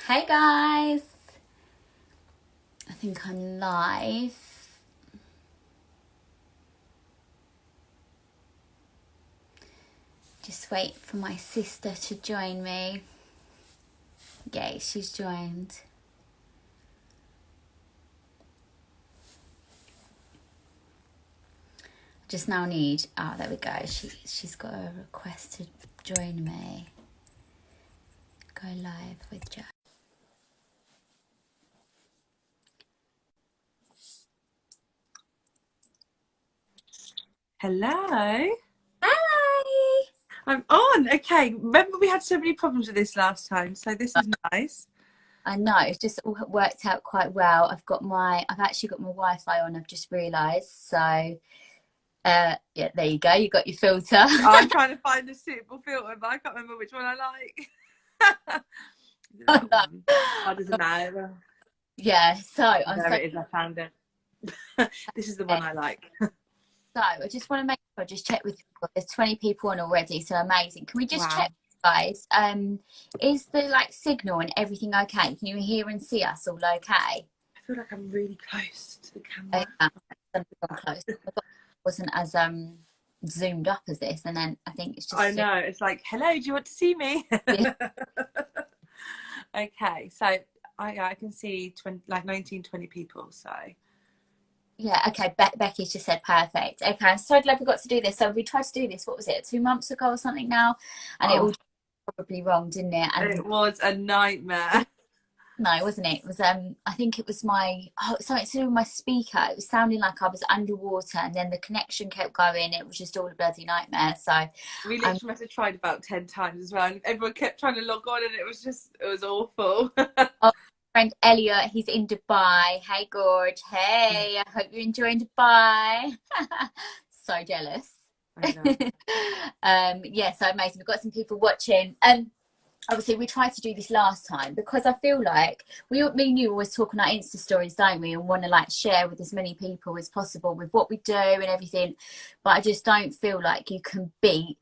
Hey guys, I think I'm live. Just wait for my sister to join me. Yay, she's joined. Just now need, there we go. She's got a request to join me. Go live with Jack. Hello. Hi! I'm on. Okay. Remember we had so many problems with this last time, so this is nice. I know, it's just all worked out quite well. I've actually got my Wi-Fi on, I've just realised. So, yeah, there you go. You got your filter. I'm trying to find a suitable filter, but I can't remember which one I like. That one. Oh, doesn't matter. Yeah, so I'm There so it is. I found it. This is the one I like. So I just want to make sure, just check with people. There's 20 people on already, so amazing. Can we just check, Wow. guys? Is the signal and everything okay? Can you hear and see us all okay? I feel like I'm really close to the Okay, camera. close. I thought it wasn't as zoomed up as this, and then I think it's I just know. It's like, hello, do you want to see me? yeah. Okay, so I can see 20, like 19, 20 people. So Yeah, okay. Becky's just said perfect. Okay, I'm so glad we got to do this. So we tried to do this. What was it? 2 months ago or something now, and it oh, all probably wrong, didn't it? And it was a nightmare. no, wasn't it? It was I think it was something to do with my speaker. It was sounding like I was underwater and then the connection kept going. It was just all a bloody nightmare. So We I'm literally must have tried about 10 times as well, and everyone kept trying to log on, and it was awful. oh, friend Elliot, he's in Dubai. Hey Gorge. Hey, I hope you're enjoying Dubai. So jealous. I know. Yeah, so amazing. We've got some people watching. Obviously we tried to do this last time because I feel like me and you always talk on our Insta stories, don't we, and want to share with as many people as possible with what we do and everything, but I just don't feel like you can beat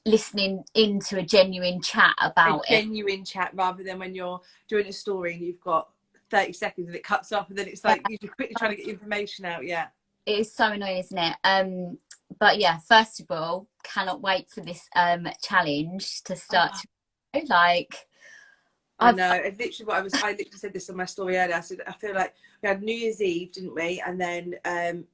listening into a genuine chat A about it. genuine chat rather than when you're doing a story and you've got 30 seconds and it cuts off, and then it's like you're quickly trying to get information out. Yeah. It is so annoying, isn't it? But yeah, first of all, cannot wait for this challenge to start Oh, to like I I've know. It's literally I literally said this on my story earlier. I said, I feel like we had New Year's Eve, didn't we? And then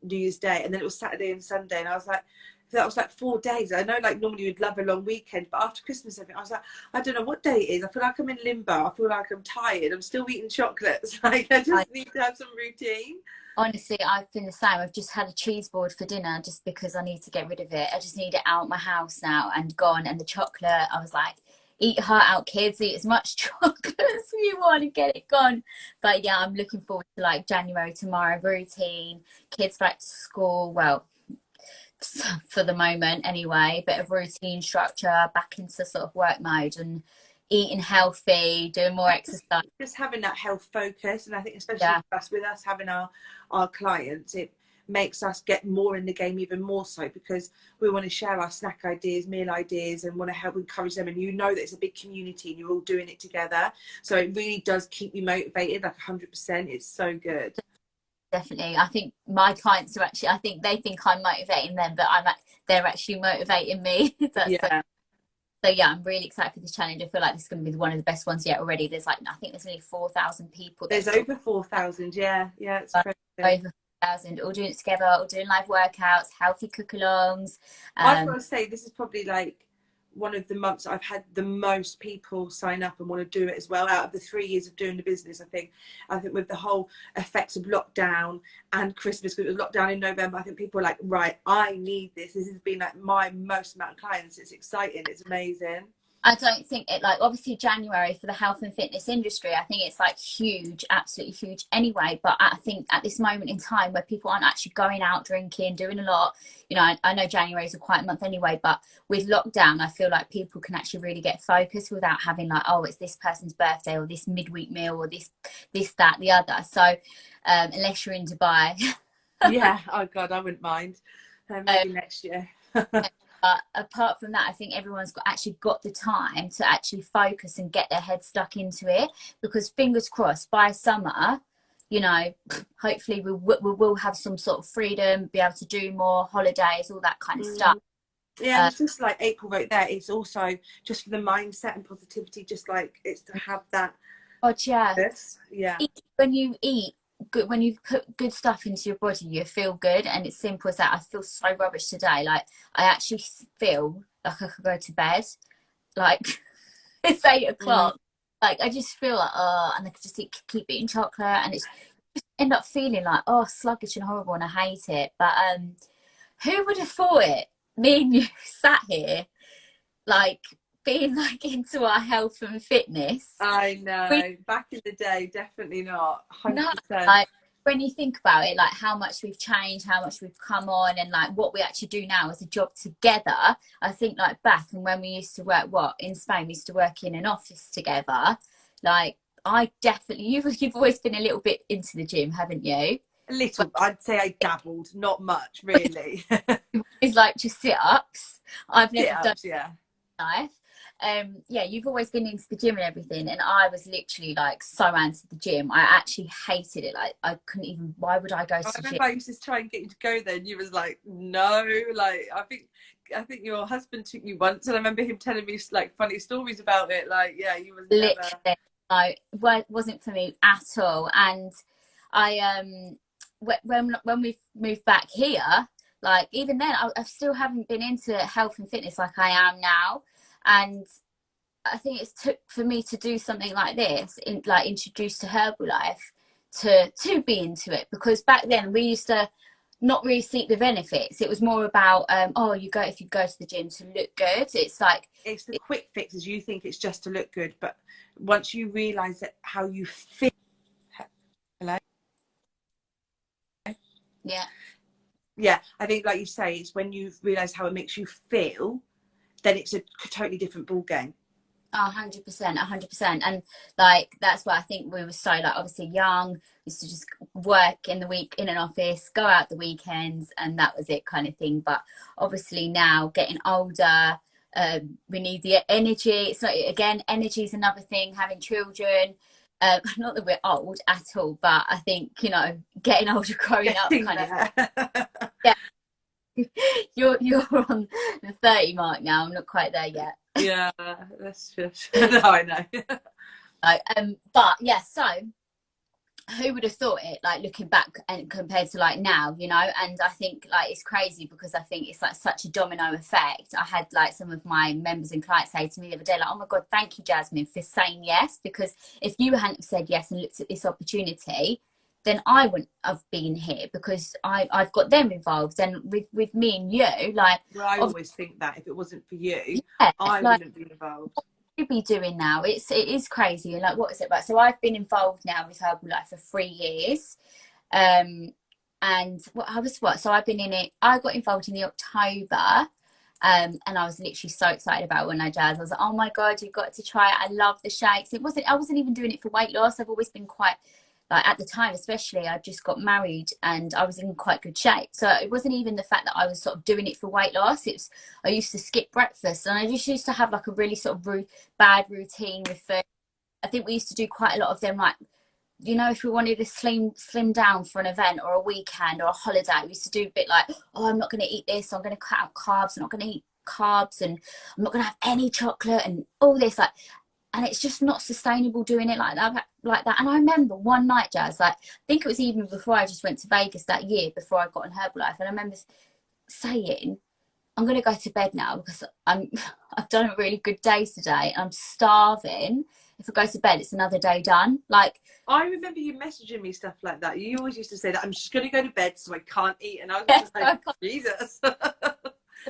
New Year's Day, and then it was Saturday and Sunday. And I was like, that was like 4 days. I know, like, normally you'd love a long weekend, but after Christmas, I was like, I don't know what day it is. I feel like I'm in limbo. I feel like I'm tired. I'm still eating chocolates. Like, I I just need to have some routine. honestly, I've been the same. I've just had a cheese board for dinner just because I need to get rid of it. I just need it out my house now and gone. And the chocolate, I was like, eat heart out, kids. Eat as much chocolate as you want to get it gone. But yeah, I'm looking forward to January tomorrow routine. Kids back to school. Well, for the moment anyway. Bit of routine structure, back into sort of work mode and eating healthy, doing more exercise. Just having that health focus, and I think especially Yeah. for us, with us having our clients, it makes us get more in the game even more so, because we want to share our snack ideas, meal ideas, and want to help encourage them. And you know that it's a big community and you're all doing it together, so it really does keep you motivated, like 100%. It's so good. Definitely. I think my clients are actually, I think they think I'm motivating them, but they're actually motivating me. That's so, Yeah, so yeah, I'm really excited for this challenge. I feel like this is going to be one of the best ones yet already. I think there's nearly 4,000 people there's that over 4,000. Yeah, it's crazy. over 4,000 all doing it together, all doing live workouts, healthy cook-alongs. I've got to say, this is probably like one of the months I've had the most people sign up and want to do it as well. Out of the 3 years of doing the business, I think with the whole effects of lockdown and Christmas, because it was lockdown in November, I think people are like, right, I need this. This has been like my most amount of clients. It's exciting. It's amazing. I don't think it obviously January for the health and fitness industry, I think it's huge, absolutely huge anyway. But I think at this moment in time where people aren't actually going out drinking, doing a lot, I know January is a quiet month anyway, but with lockdown, I feel like people can actually really get focused without having oh, it's this person's birthday or this midweek meal or this, that, the other. So unless you're in Dubai. Yeah. Oh God, I wouldn't mind. Maybe next year. But apart from that, I think everyone's actually got the time to actually focus and get their head stuck into it, because fingers crossed by summer, you know, hopefully we will have some sort of freedom, be able to do more holidays, all that kind of stuff. Yeah, and it's just like April right there. It's also just for the mindset and positivity, just like it's to have that. Oh yeah, Yeah. when you eat good, when you put good stuff into your body, you feel good, and it's simple as that. I feel so rubbish today. Like I actually feel like I could go to bed. Like it's 8 o'clock. Like I just feel like and I could just keep eating chocolate, and it's just end up feeling like sluggish and horrible, and I hate it. But who would have thought it? Me and you sat here like being like into our health and fitness. I We know. Back in the day, definitely not. know, 100%. like when you think about it, like how much we've changed, how much we've come on, and like what we actually do now as a job together. I think like back and when we used to work, in Spain, we used to work in an office together. Like I definitely, you've always been a little bit into the gym, haven't you? A little, I'd say I dabbled, not much really. It's like just sit-ups. I've never done Sit-ups, yeah. life. Yeah, you've always been into the gym and everything, and I was literally like so anti the gym. I actually hated it. Like I couldn't even. Why would I go to I the gym? remember I used to try and get you to go there, and you was like, "No." Like I think your husband took you once, and I remember him telling me like funny stories about it. Like, yeah, you was never. Literally, like, wasn't for me at all. And I when we moved back here, like even then, I still haven't been into health and fitness like I am now. And I think it's took for me to do something like this, like introduced to Herbalife, to be into it, because back then we used to not really seek the benefits. It was more about if you go to the gym to look good. It's like It's the quick fixes. You think it's just to look good, but once you realise that how you feel. Hello. yeah. Yeah, I think like you say, it's when you realise how it makes you feel, then it's a totally different ball game. 100%, 100%. And like that's why I think we were so like obviously young. We used to just work in the week in an office, go out the weekends, and that was it kind of thing. But obviously now getting older, we need the energy. It's like again, energy is another thing. Having children, not that we're old at all, but I think getting older, growing up, Getting kind of there. yeah. You're on the 30 mark now. I'm not quite there yet. Yeah, that's just no, I know. But yeah, so who would have thought it, like looking back and compared to like now, and I think like it's crazy because I think it's like such a domino effect. I had like some of my members and clients say to me the other day, like, oh my God, thank you, Jasmine, for saying yes, because if you hadn't said yes and looked at this opportunity, then I wouldn't have been here, because I've got them involved. And with me and you, like, Well, I always think that if it wasn't for you, yeah, I like, wouldn't be involved. you be doing now, it is crazy. And like, what is it about? So I've been involved now with Herbalife for 3 years. And so I've been in it. I got involved in the October. And I was literally so excited about it when I was like, oh my God, you've got to try it. I love the shakes. I wasn't even doing it for weight loss. I've always been quite, like at the time, especially, I just got married and I was in quite good shape. So it wasn't even the fact that I was sort of doing it for weight loss. I used to skip breakfast, and I just used to have like a really sort of bad routine with food. I think we used to do quite a lot of them, like, if we wanted to slim down for an event or a weekend or a holiday, we used to do a bit like, oh, I'm not going to eat this, I'm going to cut out carbs, I'm not going to eat carbs, and I'm not going to have any chocolate and all this, like, and it's just not sustainable doing it like that. And I remember one night, Jazz, like, I think it was even before I just went to Vegas that year, before I got on Herbalife, and I remember saying, I'm going to go to bed now because I've done a really good day today, and I'm starving. If I go to bed, it's another day done. Like, I remember you messaging me stuff like that. You always used to say that I'm just going to go to bed so I can't eat, and I was just like, Jesus.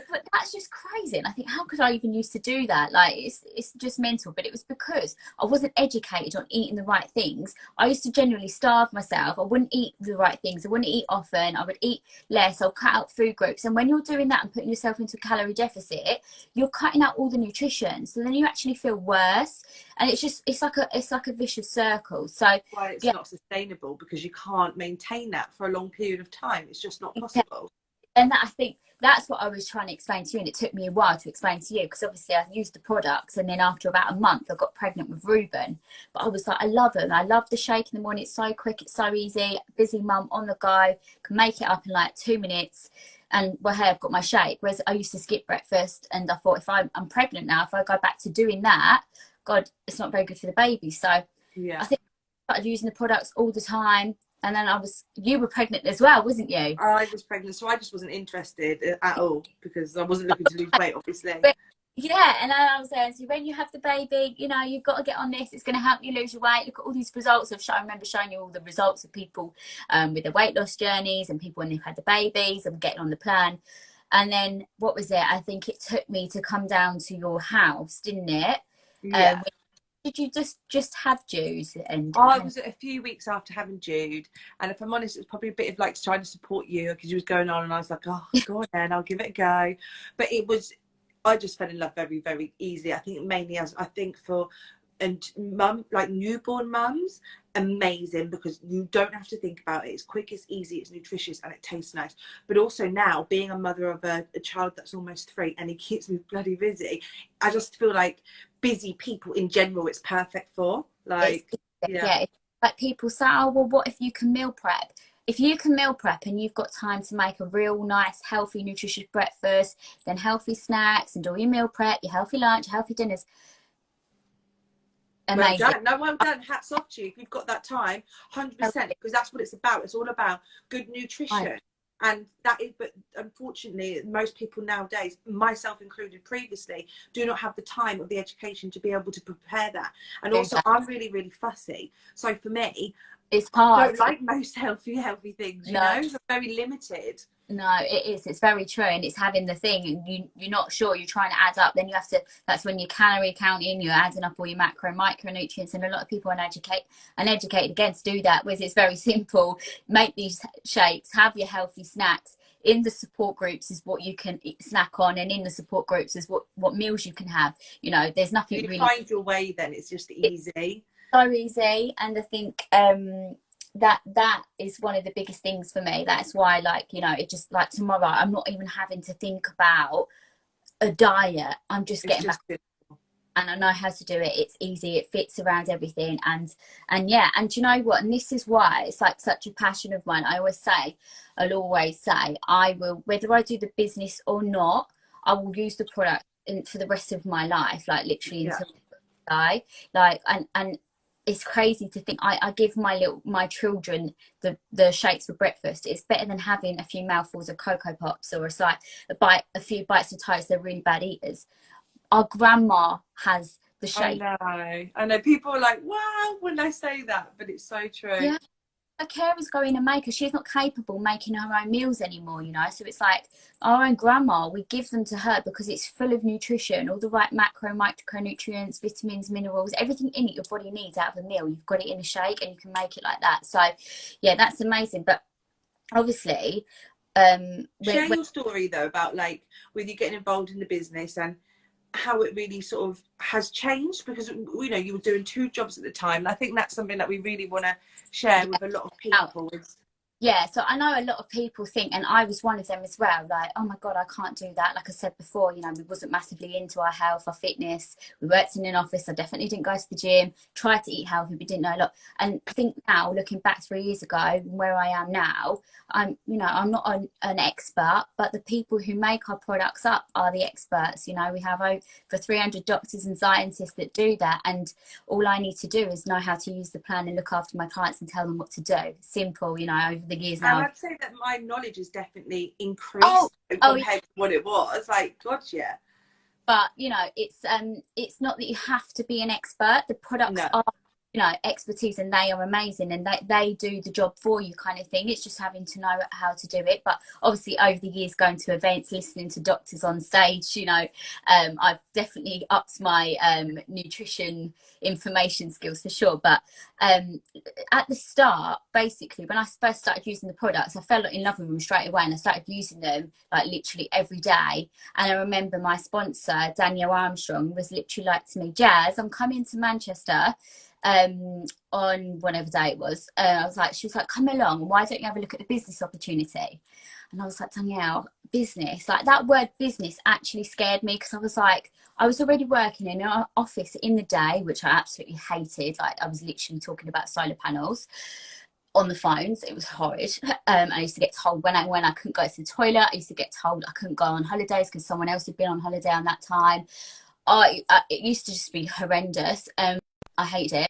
but that's just crazy. And I think, how could I even used to do that? Like, it's just mental. But it was because I wasn't educated on eating the right things. I used to genuinely starve myself. I wouldn't eat the right things. I wouldn't eat often. I would eat less. I'll cut out food groups. And when you're doing that and putting yourself into a calorie deficit, you're cutting out all the nutrition. So then you actually feel worse. And it's like a vicious circle. So why it's yeah, not sustainable, because you can't maintain that for a long period of time. It's just not possible. And that, I think that's what I was trying to explain to you, and it took me a while to explain to you, because obviously I used the products, and then after about a month I got pregnant with Ruben. But I was like, I love them, I love the shake in the morning, it's so quick, it's so easy, busy mum on the go, can make it up in like 2 minutes. And well, hey, I've got my shake. Whereas I used to skip breakfast, and I thought, if I'm pregnant now, if I go back to doing that, God, it's not very good for the baby. So Yeah. I think I started using the products all the time. And then you were pregnant as well, wasn't you? I was pregnant, so I just wasn't interested at all because I wasn't looking to lose weight, obviously. But yeah, and I was saying, so when you have the baby, you know, you've got to get on this. It's going to help you lose your weight. Look at all these results. I remember showing you all the results of people with their weight loss journeys, and people when they've had the babies and getting on the plan. And then what was it? I think it took me to come down to your house, didn't it? Yeah. Did you just have Jude? And I was a few weeks after having Jude, and if I'm honest, it was probably a bit of like trying to support you because you was going on, and I was like, oh, go on then, I'll give it a go. But I just fell in love very, very easily. I think mainly for like newborn mums, amazing, because you don't have to think about it. It's quick, it's easy, it's nutritious, and it tastes nice. But also now, being a mother of a child that's almost 3 and he keeps me bloody busy, I just feel like busy people in general it's perfect for. Like, yeah, it's like people say, oh well, what if you can meal prep? If you can meal prep and you've got time to make a real nice, healthy, nutritious breakfast, then healthy snacks, and do your meal prep, your healthy lunch, your healthy dinners. Amazing. Well done. No, well done. Hats off to you if you've got that time, 100%, because that's what it's about. It's all about good nutrition. Right. And that is, but unfortunately, most people nowadays, myself included previously, do not have the time or the education to be able to prepare that. And also, I'm really, really fussy. So for me, it's hard. I don't like most healthy things, you know? So very limited. No, it is. It's very true. And it's having the thing, and you're not sure, you're trying to add up, then you have to, that's when you're calorie counting, you're adding up all your macro and micronutrients, and a lot of people are uneducated again to do that, whereas it's very simple. Make these shakes, have your healthy snacks. In the support groups is what you can snack on, and in the support groups is what meals you can have. You know, there's nothing really. You find your way then, it's just easy. It's so easy. And I think that is one of the biggest things for me. That's why, like, you know, it just, like, tomorrow I'm not even having to think about a diet. I'm just getting back, and I know how to do it. It's easy, it fits around everything. And yeah, and do you know what, and this is why it's like such a passion of mine. I'll always say I will, whether I do the business or not, I will use the product for the rest of my life, like literally until I die. Like, and it's crazy to think I give my children the shakes for breakfast. It's better than having a few mouthfuls of Cocoa Pops, or a few bites of toast. They're really bad eaters. Our grandma has the shake. I know. People are like, wow, when I say that, but it's so true. Yeah. Her carers go in and make her. She's not capable of making her own meals anymore, you know. So it's like our own grandma, we give them to her because it's full of nutrition, all the right macro, micronutrients, vitamins, minerals, everything in it your body needs out of a meal. You've got it in a shake, and you can make it like that. So yeah, that's amazing. But obviously, share your story though about, like, with you getting involved in the business and how it really sort of has changed, because, you know, you were doing 2 jobs at the time, and I think that's something that we really want to share with a lot of people. Yeah, so I know a lot of people think, and I was one of them as well, like, oh my God, I can't do that. Like I said before, you know, we wasn't massively into our health, our fitness. We worked in an office. I definitely didn't go to the gym, tried to eat healthy, but didn't know a lot. And I think now, looking back 3 years ago, where I am now, I'm not an expert, but the people who make our products up are the experts. You know, we have over 300 doctors and scientists that do that. And all I need to do is know how to use the plan and look after my clients and tell them what to do. Simple, you know, over the years now. And I'd say that my knowledge has definitely increased compared to what it was. Like, God, yeah. But, you know, it's not that you have to be an expert. The products are, you know, expertise, and they are amazing, and they do the job for you, kind of thing. It's just having to know how to do it. But obviously over the years, going to events, listening to doctors on stage, you know, I've definitely upped my nutrition information skills for sure. But at the start, basically, when I first started using the products, I fell in love with them straight away, and I started using them like literally every day. And I remember my sponsor, Danielle Armstrong, was literally like to me, Jazz, I'm coming to Manchester on whatever day it was. She was like, come along, why don't you have a look at the business opportunity? And I was like, Danielle, business, like that word business actually scared me, because I was like, I was already working in an office in the day, which I absolutely hated. Like I was literally talking about solar panels on the phones. It was horrid. I used to get told when I couldn't go to the toilet. I used to get told I couldn't go on holidays because someone else had been on holiday on that time. It used to just be horrendous. I hated it.